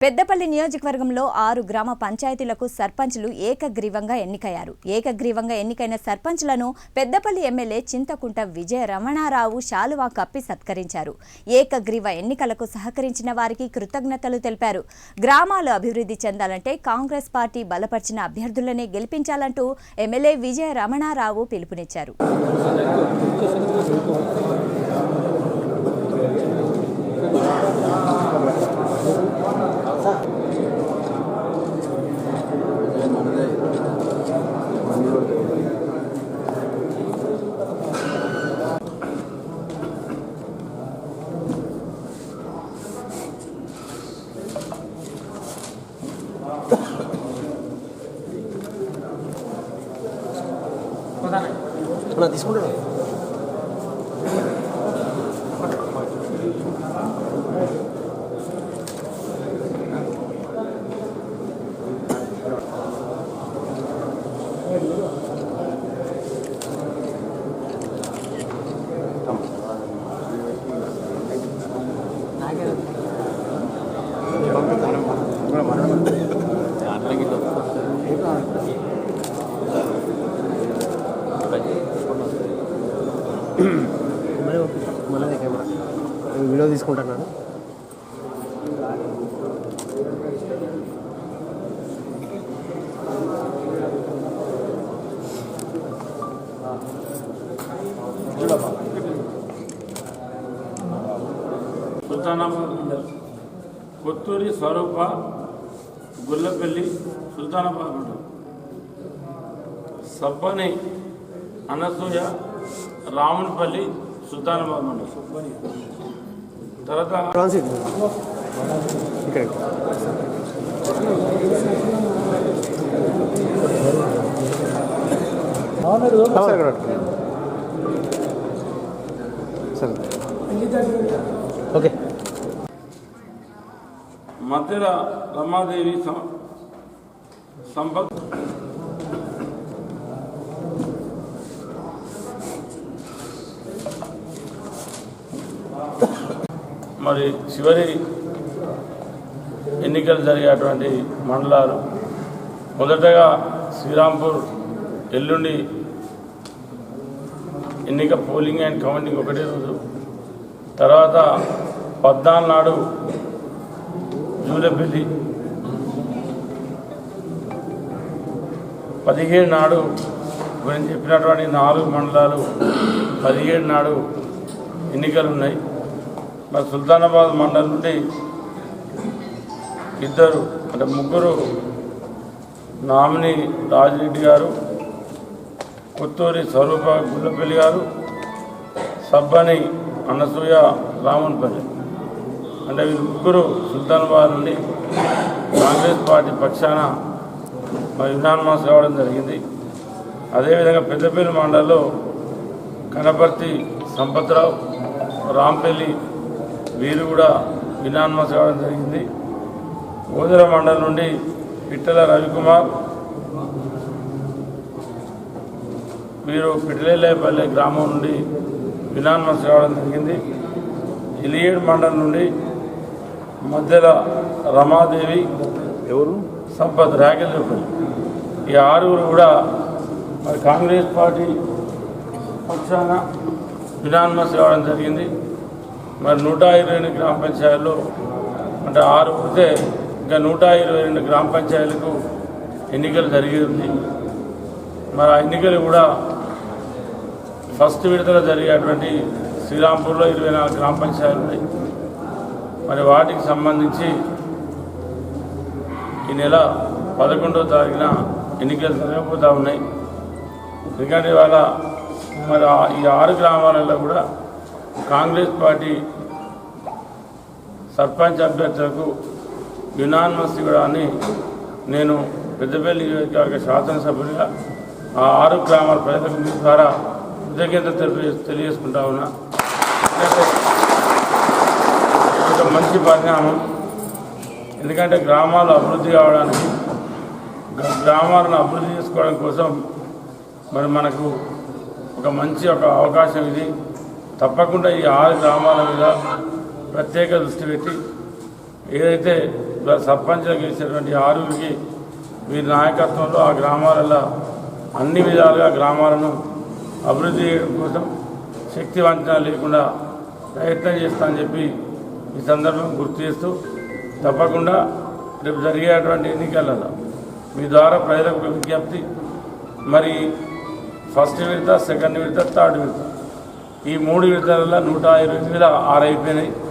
పెద్దపల్లి నియోజకవర్గంలో 6 గ్రామ పంచాయతీలకు సర్పంచ్లు ఏకగ్రీవంగా ఎన్నికయ్యారు. ఏకగ్రీవంగా ఎన్నికైన సర్పంచ్లను పెద్దపల్లి ఎమ్మెల్యే చింతకుంట విజయ రమణారావు శాలువా కప్పి సత్కరించారు. ఏకగ్రీవ ఎన్నికలకు సహకరించిన వారికి కృతజ్ఞతలు తెలిపారు. గ్రామాలు అభివృద్ధి చెందాలంటే కాంగ్రెస్ పార్టీ బలపరిచిన అభ్యర్థులనే గెలిపించాలంటూ ఎమ్మెల్యే విజయ రమణారావు పిలుపునిచ్చారు. తీసుకుంటాను వీడియో తీసుకుంటున్నాను. సుల్తానాబాద్ మండలం కొత్తూరి స్వరూప గుల్లపల్లి సుల్తానాబాద్ మండలం సబ్బని అనసూయ రామునిపల్లి సుల్తానాబాద్ మండలం తర్వాత ఓకే మధ్యల రమాదేవి సంపత్ మరి చివరి ఎన్నికలు జరిగేటువంటి మండలాలు మొదటగా శ్రీరాంపూర్ ఎల్లుండి ఎన్నిక పోలింగ్ అండ్ కౌంటింగ్ ఒకటే రోజు, తర్వాత 14 నాడు జూలపల్లి, 17 నాడు నేను చెప్పినటువంటి 4 మండలాలు 17 నాడు ఎన్నికలు ఉన్నాయి. మరి సుల్తానాబాద్ మండలం నుండి 2 అంటే 3 నామిని రాజిరెడ్డి గారు, కొత్తూరి స్వరూప గుల్లపల్లి గారు, సబ్బని అనసూయ రామునిపల్లి అంటే వీళ్ళు 3 సుల్తానాబాద్ నుండి కాంగ్రెస్ పార్టీ పక్షాన మరి యునానిమస్ కావడం జరిగింది. అదేవిధంగా పెద్దపల్లి మండలంలో కనపర్తి సంపత్రావు, రాంపల్లి వీరు కూడా యునానిమస్ కావడం జరిగింది. ఓదెల మండలం నుండి పిట్టల రవికుమార్ వీరు పిట్టలేపల్లి గ్రామం నుండి యునానిమస్ కావడం జరిగింది. ఇలియేడు మండలం నుండి మధ్యల రమాదేవి ఎవరు సంపత్ రాకెల్పల్లి ఈ 6 కూడా మరి కాంగ్రెస్ పార్టీ పక్షాన యునానిమస్ కావడం జరిగింది. మరి 122 గ్రామ పంచాయతీల్లో అంటే 6 పోతే ఇంకా 122 గ్రామ పంచాయతీలకు ఎన్నికలు జరిగింది. మరి ఆ ఎన్నికలు కూడా ఫస్ట్ విడతలో జరిగేటువంటి శ్రీరాంపూర్లో 24 గ్రామ పంచాయతీలు ఉన్నాయి. మరి వాటికి సంబంధించి ఈ నెల 11వ తారీఖున ఎన్నికలు జరగబోతూ ఉన్నాయి. ఎందుకంటే ఇవాళ మరి ఈ 6 గ్రామాలలో కూడా కాంగ్రెస్ పార్టీ సర్పంచ్ అభ్యర్థులకు యునానిమస్ ఇవ్వడాన్ని నేను పెద్దపల్లి నియోజకవర్గ శాసనసభ్యుడిగా ఆ 6 గ్రామాల ప్రజలకు మీ ద్వారా కృతజ్ఞతలు తెలియజేసుకుంటా ఉన్నా. ఒక మంచి పరిణామం. ఎందుకంటే గ్రామాలు అభివృద్ధి కావడానికి, గ్రామాలను అభివృద్ధి చేసుకోవడం కోసం మరి మనకు ఒక మంచి అవకాశం ఇది. తప్పకుండా ఈ 6 గ్రామాల మీద ప్రత్యేక దృష్టి పెట్టి ఏదైతే సర్పంచ్గా గెలిచినటువంటి ఆరుగురికి వీరి నాయకత్వంలో ఆ గ్రామాలలో అన్ని విధాలుగా గ్రామాలను అభివృద్ధి చేయడం కోసం శక్తి వంచన లేకుండా ప్రయత్నం చేస్తానని చెప్పి ఈ సందర్భం గుర్తు చేస్తూ తప్పకుండా రేపు జరిగేటువంటి ఎన్నికలలో మీ ద్వారా ప్రజలకు విజ్ఞప్తి, మరి ఫస్ట్ విడత, సెకండ్ విడత, థర్డ్ విడత ఈ 3 విడతలలో 120,000 ఆరు అయిపోయినాయి.